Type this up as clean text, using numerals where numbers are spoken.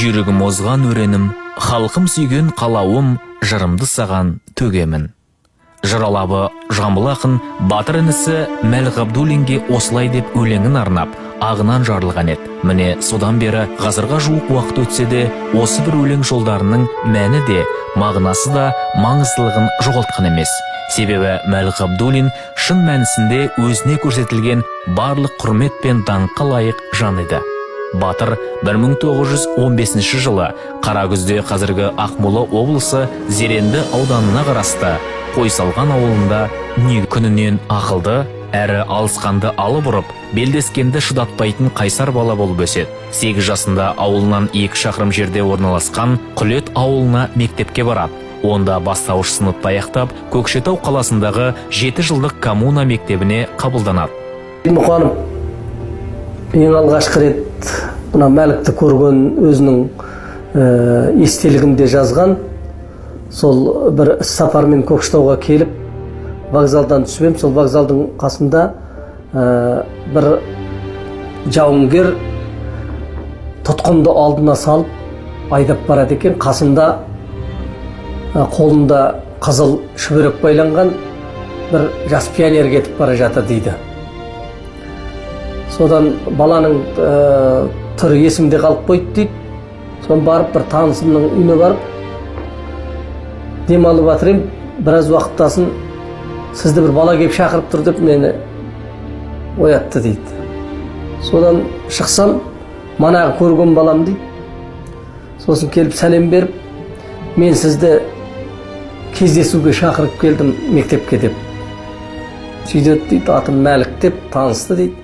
жүрегім озған өренім, халқым сүйген қалауым, жырымды саған төгемін. Жыралабы Жамбыл ақын батыр інісі Мәл Ғабдуллинге осылай деп өлеңін арнап, ағынан жарылған еді. Міне содан бері ғасырға жуық уақыт өтсе де, осы бір өлең жолдарының мәні де, мағынасы да маңыздылығын жоғалтқан емес. Себебі Мәл Ғабдуллин шын мәнісінде өзіне көрсетілген барлық құрмет пен даңққа лайық жан еді. Батыр 1915 жылы Қаракүзде қазіргі Ақмола облысы Зеренді ауданына қарасты Қойсалған ауылында күнінен ақылды, әрі алысқанды алып ұрып, белдескенді шыдатпайтын қайсар бала болып өседі. 8 жасында ауылынан 2 шақырым жерде орналасқан Құлет ауылына мектепке барады. Онда бастауыш сыныпты аяқтап, Көкшетау қаласындағы 7 жылдық коммуна мектебіне қабылданады. Мұқаным ең алғашқы рет мына Мәлікті көрген өзінің естелігінде жазған. Сол бір сапармен Көкшетауға келіп, вокзалдан түсіп ем. Сол вокзалдың қасында бір жауынгер тұтқынды алдына салып айдап барады екен. Қасында қолында қызыл шүберек байланған бір жас пионер кетіп бара жатыр дейді. Содан баланың түрі есімде қалып қойды дейді. Содан барып бір танысымның үйіне барып демалып жатыр ем, біраз уақыттасын сізді бір бала келіп шақырып тұр деп мені оятты дейді. Содан шықсам, манағы көрген балам дейді. Сосын келіп сәлем беріп, мен сізді кездесуге шақырып келдім мектепке деп. Сөйтеді дейді, атым Мәлік деп танысты дейді.